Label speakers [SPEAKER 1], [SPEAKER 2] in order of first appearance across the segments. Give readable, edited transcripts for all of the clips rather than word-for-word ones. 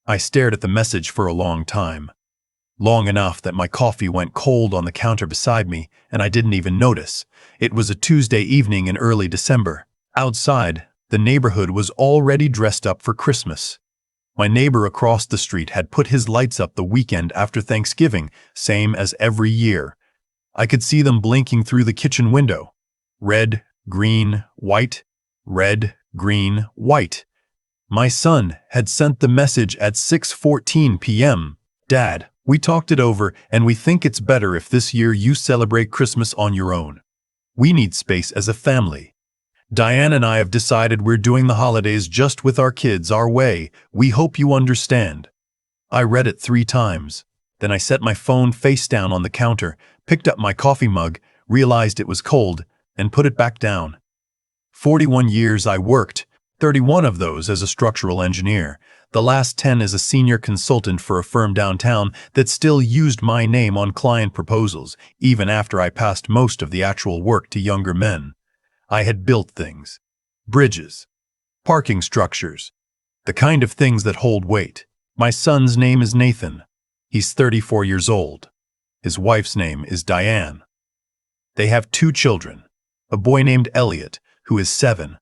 [SPEAKER 1] I stared at the message for a long time. Long enough that my coffee went cold on the counter beside me, and I didn't even notice. It was a Tuesday evening in early December. Outside, the neighborhood was already dressed up for Christmas. My neighbor across the street had put his lights up the weekend after Thanksgiving, same as every year. I could see them blinking through the kitchen window. Red, green, white, red, green, white. My son had sent the message at 6:14 p.m. Dad, we talked it over and we think it's better if this year you celebrate Christmas on your own. We need space as a family. Diane and I have decided we're doing the holidays just with our kids our way. We hope you understand. I read it 3 times. Then I set my phone face down on the counter, picked up my coffee mug, realized it was cold, and put it back down. 41 years I worked, 31 of those as a structural engineer, the last 10 as a senior consultant for a firm downtown that still used my name on client proposals, even after I passed most of the actual work to younger men. I had built things. Bridges. Parking structures. The kind of things that hold weight. My son's name is Nathan. He's 34 years old. His wife's name is Diane. They have 2 children, a boy named Elliot, who is 7,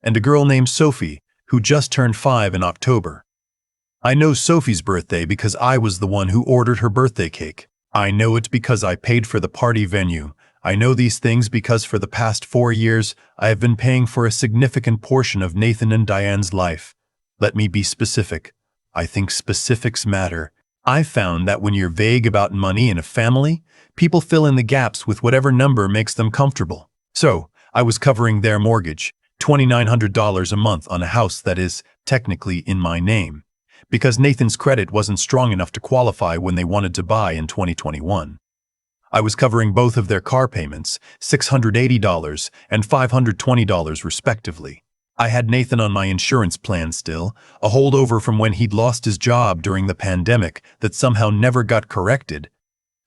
[SPEAKER 1] and a girl named Sophie, who just turned 5 in October. I know Sophie's birthday because I was the one who ordered her birthday cake. I know it because I paid for the party venue. I know these things because for the past 4 years, I have been paying for a significant portion of Nathan and Diane's life. Let me be specific. I think specifics matter. I've found that when you're vague about money in a family, people fill in the gaps with whatever number makes them comfortable. So, I was covering their mortgage, $2,900 a month on a house that is technically in my name, because Nathan's credit wasn't strong enough to qualify when they wanted to buy in 2021. I was covering both of their car payments, $680 and $520 respectively. I had Nathan on my insurance plan still, a holdover from when he'd lost his job during the pandemic that somehow never got corrected.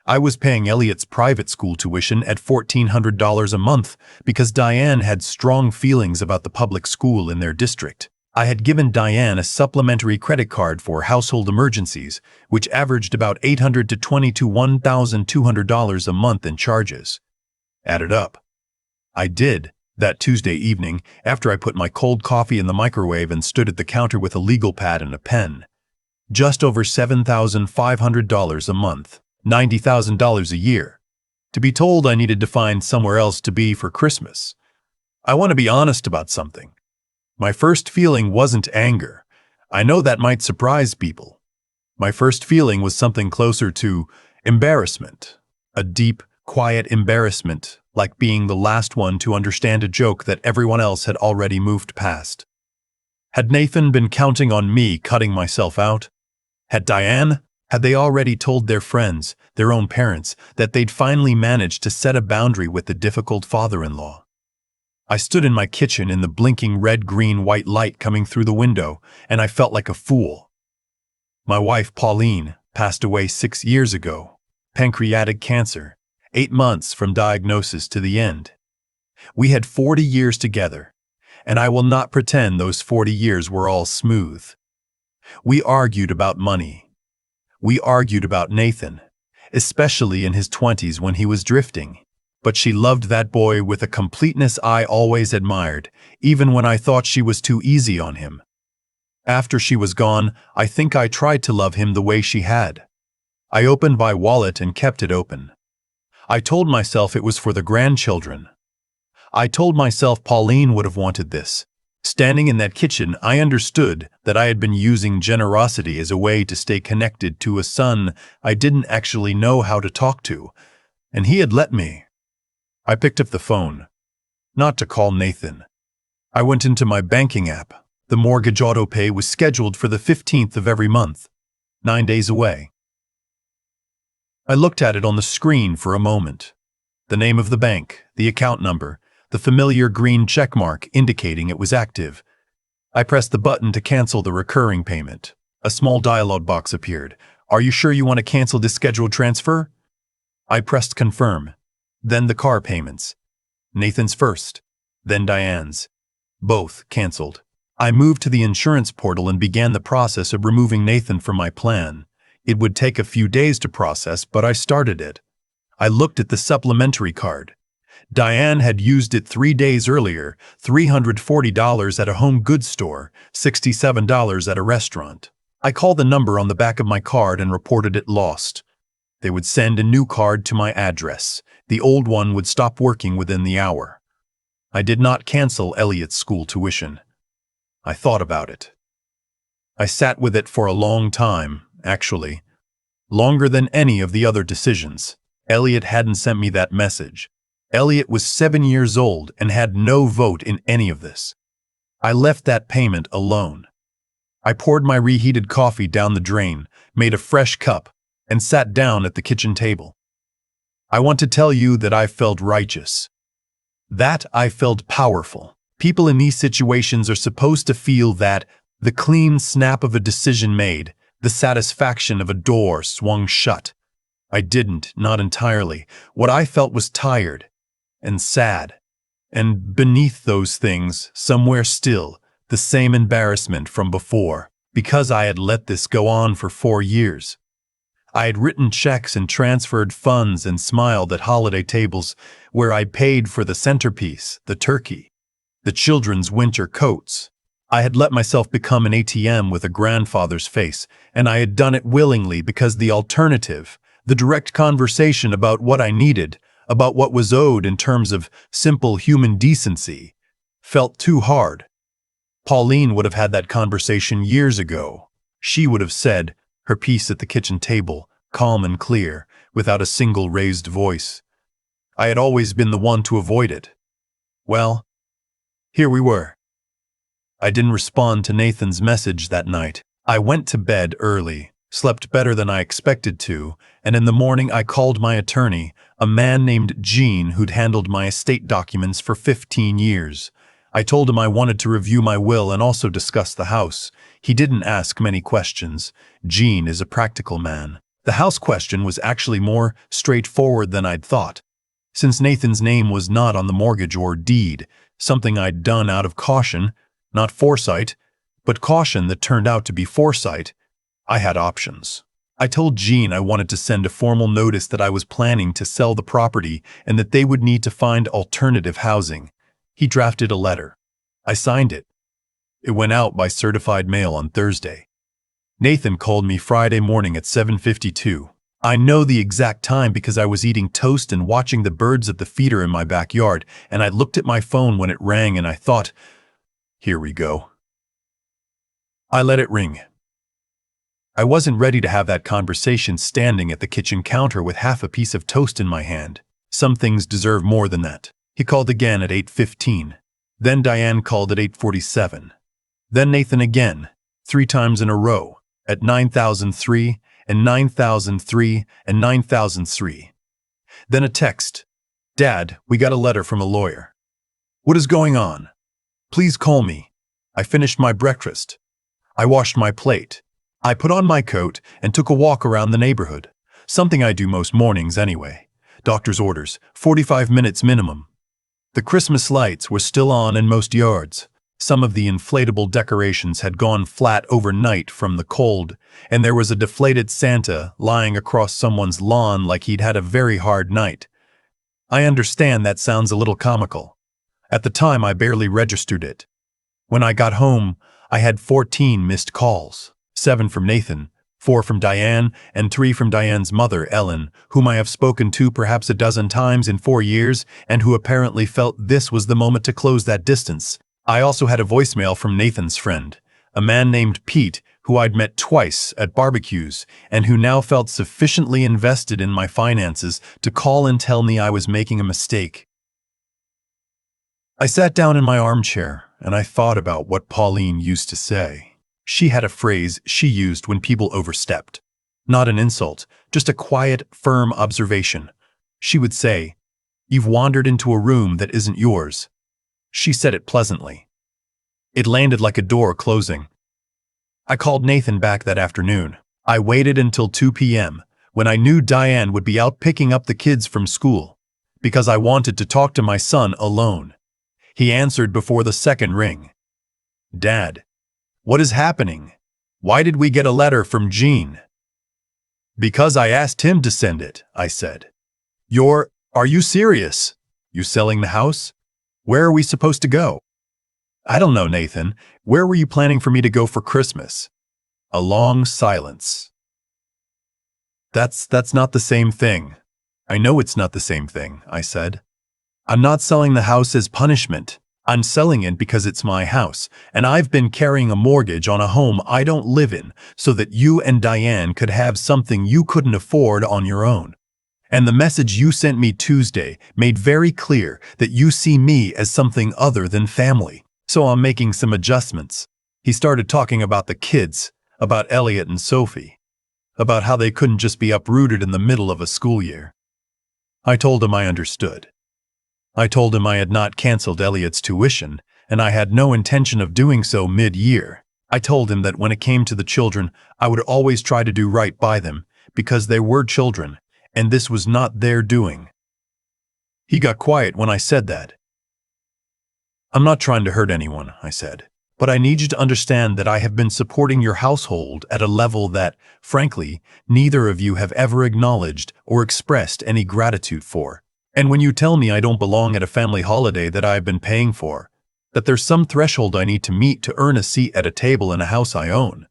[SPEAKER 1] I was paying Elliot's private school tuition at $1,400 a month because Diane had strong feelings about the public school in their district. I had given Diane a supplementary credit card for household emergencies, which averaged about $800 to $1,200 a month in charges. Added up. I did, that Tuesday evening, after I put my cold coffee in the microwave and stood at the counter with a legal pad and a pen. Just over $7,500 a month, $90,000 a year. To be told I needed to find somewhere else to be for Christmas. I want to be honest about something. My first feeling wasn't anger. I know that might surprise people. My first feeling was something closer to embarrassment. A deep, quiet embarrassment, like being the last one to understand a joke that everyone else had already moved past. Had Nathan been counting on me cutting myself out? Had Diane? Had they already told their friends, their own parents, that they'd finally managed to set a boundary with the difficult father-in-law? I stood in my kitchen in the blinking red-green-white light coming through the window, and I felt like a fool. My wife, Pauline, passed away 6 years ago. Pancreatic cancer, 8 months from diagnosis to the end. We had 40 years together, and I will not pretend those 40 years were all smooth. We argued about money. We argued about Nathan, especially in his 20s when he was drifting. But she loved that boy with a completeness I always admired, even when I thought she was too easy on him. After she was gone, I think I tried to love him the way she had. I opened my wallet and kept it open. I told myself it was for the grandchildren. I told myself Pauline would have wanted this. Standing in that kitchen, I understood that I had been using generosity as a way to stay connected to a son I didn't actually know how to talk to, and he had let me. I picked up the phone. Not to call Nathan. I went into my banking app. The mortgage autopay was scheduled for the 15th of every month, 9 days away. I looked at it on the screen for a moment. The name of the bank, the account number, the familiar green check mark indicating it was active. I pressed the button to cancel the recurring payment. A small dialog box appeared. Are you sure you want to cancel this scheduled transfer? I pressed confirm. Then the car payments. Nathan's first, then Diane's. Both canceled. I moved to the insurance portal and began the process of removing Nathan from my plan. It would take a few days to process, but I started it. I looked at the supplementary card. Diane had used it 3 days earlier, $340 at a home goods store, $67 at a restaurant. I called the number on the back of my card and reported it lost. They would send a new card to my address. The old one would stop working within the hour. I did not cancel Elliot's school tuition. I thought about it. I sat with it for a long time, actually. Longer than any of the other decisions. Elliot hadn't sent me that message. Elliot was 7 years old and had no vote in any of this. I left that payment alone. I poured my reheated coffee down the drain, made a fresh cup, and sat down at the kitchen table. I want to tell you that I felt righteous. That I felt powerful. People in these situations are supposed to feel that, the clean snap of a decision made, the satisfaction of a door swung shut. I didn't, not entirely. What I felt was tired and sad. And beneath those things, somewhere still, the same embarrassment from before, because I had let this go on for 4 years. I had written checks and transferred funds and smiled at holiday tables where I paid for the centerpiece, the turkey, the children's winter coats. I had let myself become an ATM with a grandfather's face, and I had done it willingly because the alternative, the direct conversation about what I needed, about what was owed in terms of simple human decency, felt too hard. Pauline would have had that conversation years ago. She would have said her piece at the kitchen table, calm and clear, without a single raised voice. I had always been the one to avoid it. Well, here we were. I didn't respond to Nathan's message that night. I went to bed early, slept better than I expected to, and in the morning I called my attorney, a man named Gene who'd handled my estate documents for 15 years. I told him I wanted to review my will and also discuss the house. He didn't ask many questions. Gene is a practical man. The house question was actually more straightforward than I'd thought. Since Nathan's name was not on the mortgage or deed, something I'd done out of caution, not foresight, but caution that turned out to be foresight, I had options. I told Gene I wanted to send a formal notice that I was planning to sell the property and that they would need to find alternative housing. He drafted a letter. I signed it. It went out by certified mail on Thursday. Nathan called me Friday morning at 7:52. I know the exact time because I was eating toast and watching the birds at the feeder in my backyard, and I looked at my phone when it rang and I thought, here we go. I let it ring. I wasn't ready to have that conversation standing at the kitchen counter with half a piece of toast in my hand. Some things deserve more than that. He called again at 8:15. Then Diane called at 8:47. Then Nathan again, 3 times in a row, at 9003 and 9003 and 9003. Then a text. Dad, we got a letter from a lawyer. What is going on? Please call me. I finished my breakfast. I washed my plate. I put on my coat and took a walk around the neighborhood. Something I do most mornings anyway. Doctor's orders, 45 minutes minimum. The Christmas lights were still on in most yards. Some of the inflatable decorations had gone flat overnight from the cold, and there was a deflated Santa lying across someone's lawn like he'd had a very hard night. I understand that sounds a little comical. At the time, I barely registered it. When I got home, I had 14 missed calls, 7 from Nathan, 4 from Diane, and 3 from Diane's mother, Ellen, whom I have spoken to perhaps a dozen times in 4 years, and who apparently felt this was the moment to close that distance. I also had a voicemail from Nathan's friend, a man named Pete, who I'd met twice at barbecues, and who now felt sufficiently invested in my finances to call and tell me I was making a mistake. I sat down in my armchair, and I thought about what Pauline used to say. She had a phrase she used when people overstepped. Not an insult, just a quiet, firm observation. She would say, "You've wandered into a room that isn't yours." She said it pleasantly. It landed like a door closing. I called Nathan back that afternoon. I waited until 2 p.m., when I knew Diane would be out picking up the kids from school, because I wanted to talk to my son alone. He answered before the second ring. Dad, what is happening? Why did we get a letter from Jean? Because I asked him to send it, I said. Are you serious? You selling the house? Where are we supposed to go? I don't know, Nathan. Where were you planning for me to go for Christmas? A long silence. That's not the same thing. I know it's not the same thing, I said. I'm not selling the house as punishment. I'm selling it because it's my house, and I've been carrying a mortgage on a home I don't live in so that you and Diane could have something you couldn't afford on your own. And the message you sent me Tuesday made very clear that you see me as something other than family. So I'm making some adjustments. He started talking about the kids, about Elliot and Sophie, about how they couldn't just be uprooted in the middle of a school year. I told him I understood. I told him I had not canceled Elliot's tuition, and I had no intention of doing so mid-year. I told him that when it came to the children, I would always try to do right by them, because they were children, and this was not their doing. He got quiet when I said that. I'm not trying to hurt anyone, I said, but I need you to understand that I have been supporting your household at a level that, frankly, neither of you have ever acknowledged or expressed any gratitude for. And when you tell me I don't belong at a family holiday that I've been paying for, that there's some threshold I need to meet to earn a seat at a table in a house I own,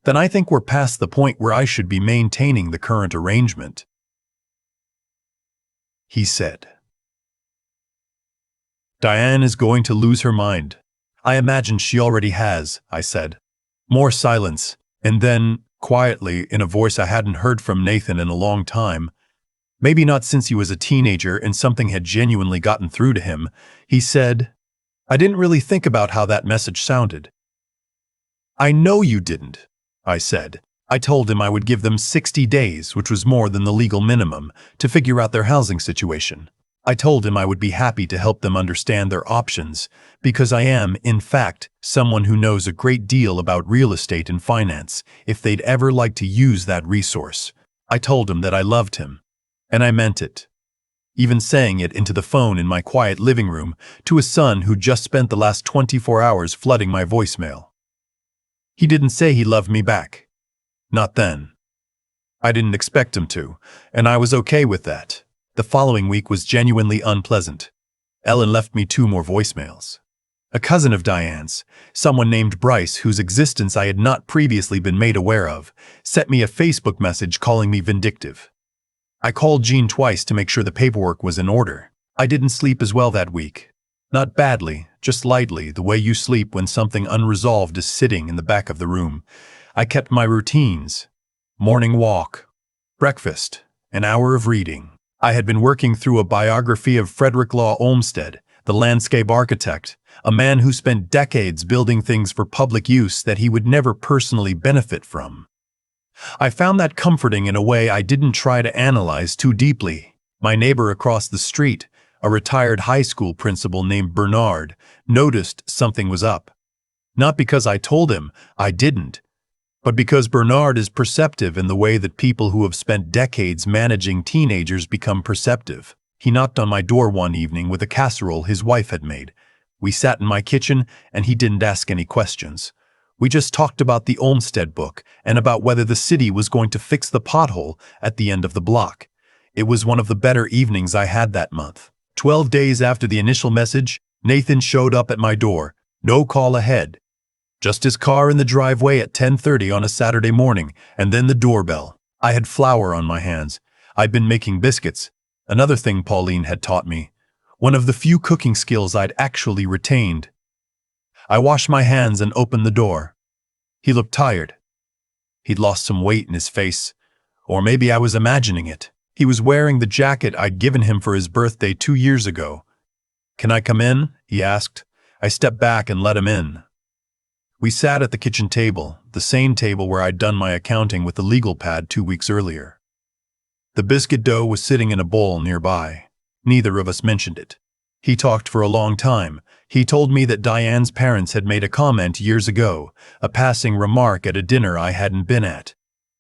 [SPEAKER 1] then I think we're past the point where I should be maintaining the current arrangement. He said. Diane is going to lose her mind. I imagine she already has, I said. More silence, and then, quietly, in a voice I hadn't heard from Nathan in a long time, maybe not since he was a teenager and something had genuinely gotten through to him, he said, I didn't really think about how that message sounded. I know you didn't, I said. I told him I would give them 60 days, which was more than the legal minimum, to figure out their housing situation. I told him I would be happy to help them understand their options, because I am, in fact, someone who knows a great deal about real estate and finance, if they'd ever like to use that resource. I told him that I loved him. And I meant it. Even saying it into the phone in my quiet living room to a son who just spent the last 24 hours flooding my voicemail. He didn't say he loved me back. Not then. I didn't expect him to, and I was okay with that. The following week was genuinely unpleasant. Ellen left me 2 more voicemails. A cousin of Diane's, someone named Bryce, whose existence I had not previously been made aware of, sent me a Facebook message calling me vindictive. I called Jean twice to make sure the paperwork was in order. I didn't sleep as well that week. Not badly, just lightly, the way you sleep when something unresolved is sitting in the back of the room. I kept my routines. Morning walk, breakfast, an hour of reading. I had been working through a biography of Frederick Law Olmsted, the landscape architect, a man who spent decades building things for public use that he would never personally benefit from. I found that comforting in a way I didn't try to analyze too deeply. My neighbor across the street, a retired high school principal named Bernard, noticed something was up. Not because I told him, I didn't, but because Bernard is perceptive in the way that people who have spent decades managing teenagers become perceptive. He knocked on my door one evening with a casserole his wife had made. We sat in my kitchen, and he didn't ask any questions. We just talked about the Olmsted book and about whether the city was going to fix the pothole at the end of the block. It was one of the better evenings I had that month. 12 days after the initial message, Nathan showed up at my door, no call ahead. Just his car in the driveway at 10:30 on a Saturday morning, and then the doorbell. I had flour on my hands. I'd been making biscuits, another thing Pauline had taught me, one of the few cooking skills I'd actually retained. I washed my hands and opened the door. He looked tired. He'd lost some weight in his face, or maybe I was imagining it. He was wearing the jacket I'd given him for his birthday 2 years ago. "Can I come in?" he asked. I stepped back and let him in. We sat at the kitchen table, the same table where I'd done my accounting with the legal pad 2 weeks earlier. The biscuit dough was sitting in a bowl nearby. Neither of us mentioned it. He talked for a long time. He told me that Diane's parents had made a comment years ago, a passing remark at a dinner I hadn't been at,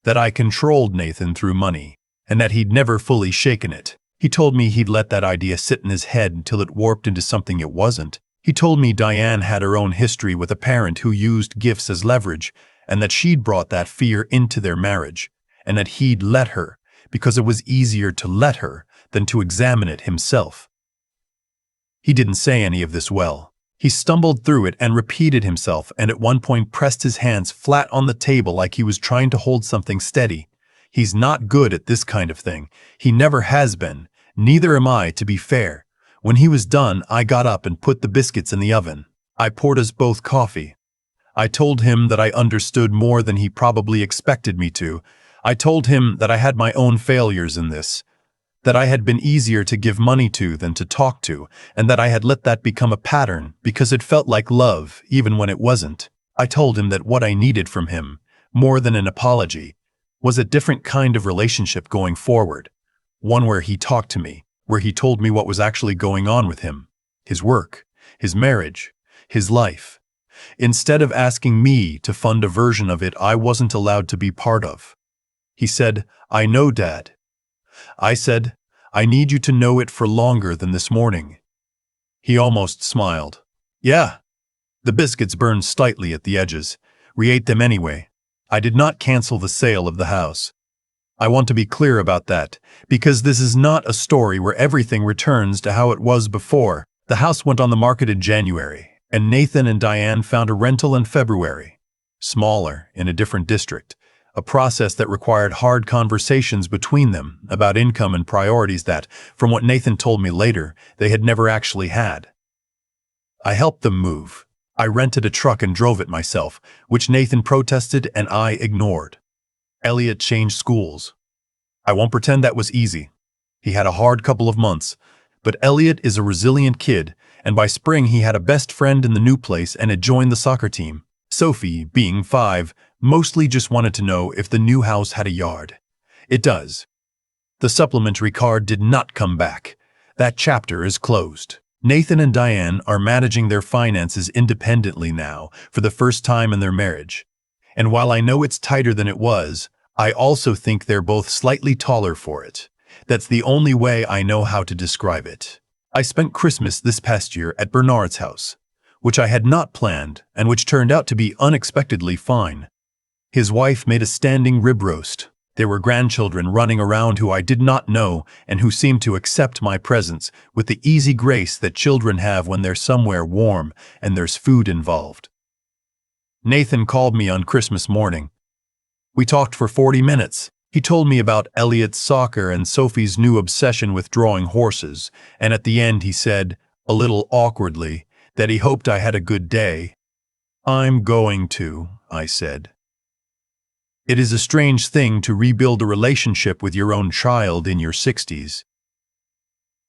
[SPEAKER 1] that I controlled Nathan through money, and that he'd never fully shaken it. He told me he'd let that idea sit in his head until it warped into something it wasn't. He told me Diane had her own history with a parent who used gifts as leverage, and that she'd brought that fear into their marriage, and that he'd let her because it was easier to let her than to examine it himself. He didn't say any of this well. He stumbled through it and repeated himself, and at one point pressed his hands flat on the table like he was trying to hold something steady. He's not good at this kind of thing. He never has been. Neither am I, to be fair. When he was done, I got up and put the biscuits in the oven. I poured us both coffee. I told him that I understood more than he probably expected me to. I told him that I had my own failures in this, that I had been easier to give money to than to talk to, and that I had let that become a pattern because it felt like love, even when it wasn't. I told him that what I needed from him, more than an apology, was a different kind of relationship going forward, one where he talked to me, where he told me what was actually going on with him, his work, his marriage, his life, instead of asking me to fund a version of it I wasn't allowed to be part of. He said, "I know, Dad." I said, "I need you to know it for longer than this morning." He almost smiled. "Yeah." The biscuits burned slightly at the edges. We ate them anyway. I did not cancel the sale of the house. I want to be clear about that, because this is not a story where everything returns to how it was before. The house went on the market in January, and Nathan and Diane found a rental in February. Smaller, in a different district. A process that required hard conversations between them about income and priorities that, from what Nathan told me later, they had never actually had. I helped them move. I rented a truck and drove it myself, which Nathan protested and I ignored. Elliot changed schools. I won't pretend that was easy. He had a hard couple of months, but Elliot is a resilient kid, and by spring he had a best friend in the new place and had joined the soccer team. Sophie, being 5, mostly just wanted to know if the new house had a yard. It does. The supplementary card did not come back. That chapter is closed. Nathan and Diane are managing their finances independently now for the first time in their marriage. And while I know it's tighter than it was, I also think they're both slightly taller for it. That's the only way I know how to describe it. I spent Christmas this past year at Bernard's house, which I had not planned and which turned out to be unexpectedly fine. His wife made a standing rib roast. There were grandchildren running around who I did not know and who seemed to accept my presence with the easy grace that children have when they're somewhere warm and there's food involved. Nathan called me on Christmas morning. We talked for 40 minutes. He told me about Elliot's soccer and Sophie's new obsession with drawing horses, and at the end he said, a little awkwardly, that he hoped I had a good day. "I'm going to," I said. It is a strange thing to rebuild a relationship with your own child in your 60s.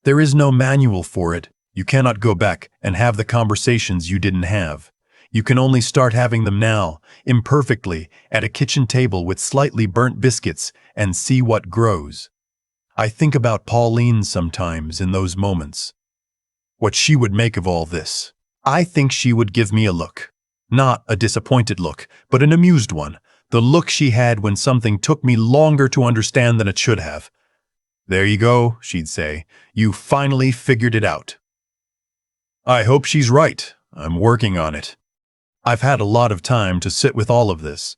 [SPEAKER 1] There is no manual for it. You cannot go back and have the conversations you didn't have. You can only start having them now, imperfectly, at a kitchen table with slightly burnt biscuits, and see what grows. I think about Pauline sometimes in those moments. What she would make of all this. I think she would give me a look. Not a disappointed look, but an amused one. The look she had when something took me longer to understand than it should have. "There you go," she'd say. "You finally figured it out." I hope she's right. I'm working on it. I've had a lot of time to sit with all of this.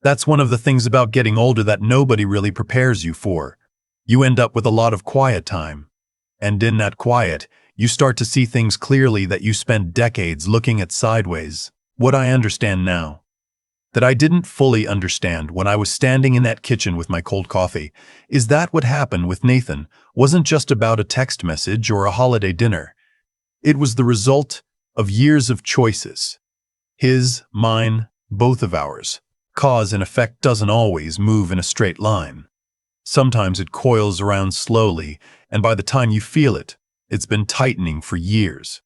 [SPEAKER 1] That's one of the things about getting older that nobody really prepares you for. You end up with a lot of quiet time. And in that quiet, you start to see things clearly that you spent decades looking at sideways. What I understand now, that I didn't fully understand when I was standing in that kitchen with my cold coffee, is that what happened with Nathan wasn't just about a text message or a holiday dinner. It was the result of years of choices. His, mine, both of ours. Cause and effect doesn't always move in a straight line. Sometimes it coils around slowly, and by the time you feel it, it's been tightening for years.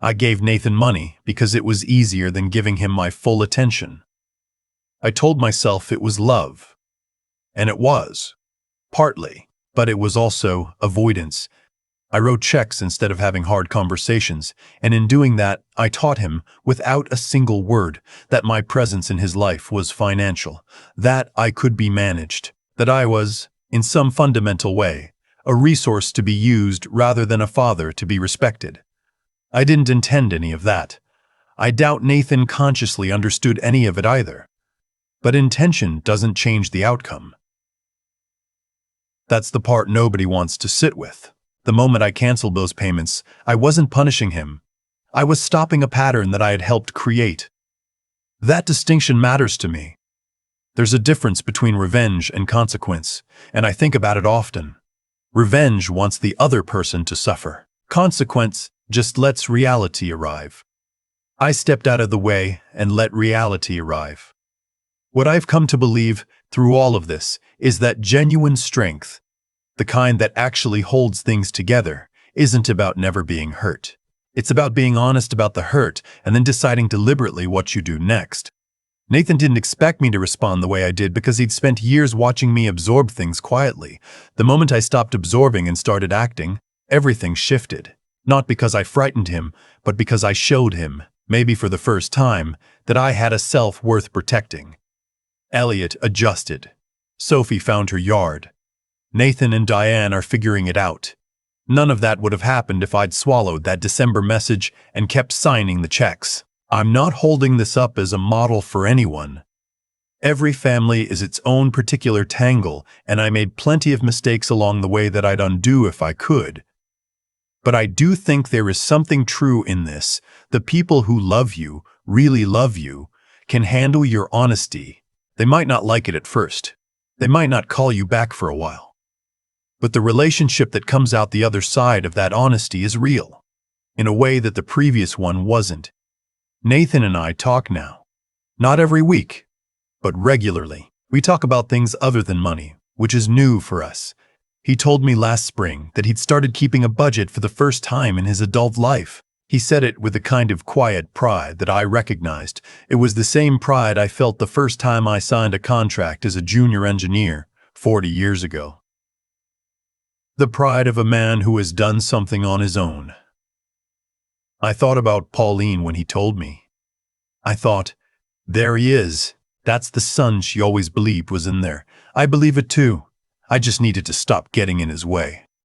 [SPEAKER 1] I gave Nathan money because it was easier than giving him my full attention. I told myself it was love. And it was. Partly. But it was also avoidance. I wrote checks instead of having hard conversations, and in doing that, I taught him, without a single word, that my presence in his life was financial, that I could be managed, that I was, in some fundamental way, a resource to be used rather than a father to be respected. I didn't intend any of that. I doubt Nathan consciously understood any of it either. But intention doesn't change the outcome. That's the part nobody wants to sit with. The moment I canceled those payments, I wasn't punishing him. I was stopping a pattern that I had helped create. That distinction matters to me. There's a difference between revenge and consequence, and I think about it often. Revenge wants the other person to suffer. Consequence just lets reality arrive. I stepped out of the way and let reality arrive. What I've come to believe through all of this is that genuine strength, the kind that actually holds things together, isn't about never being hurt. It's about being honest about the hurt and then deciding deliberately what you do next. Nathan didn't expect me to respond the way I did because he'd spent years watching me absorb things quietly. The moment I stopped absorbing and started acting, everything shifted. Not because I frightened him, but because I showed him, maybe for the first time, that I had a self worth protecting. Elliot adjusted. Sophie found her yard. Nathan and Diane are figuring it out. None of that would have happened if I'd swallowed that December message and kept signing the checks. I'm not holding this up as a model for anyone. Every family is its own particular tangle, and I made plenty of mistakes along the way that I'd undo if I could. But I do think there is something true in this. The people who love you, really love you, can handle your honesty. They might not like it at first. They might not call you back for a while. But the relationship that comes out the other side of that honesty is real, in a way that the previous one wasn't. Nathan and I talk now. Not every week, but regularly. We talk about things other than money, which is new for us. He told me last spring that he'd started keeping a budget for the first time in his adult life. He said it with a kind of quiet pride that I recognized. It was the same pride I felt the first time I signed a contract as a junior engineer 40 years ago. The pride of a man who has done something on his own. I thought about Pauline when he told me. I thought, there he is. That's the son she always believed was in there. I believe it too. I just needed to stop getting in his way.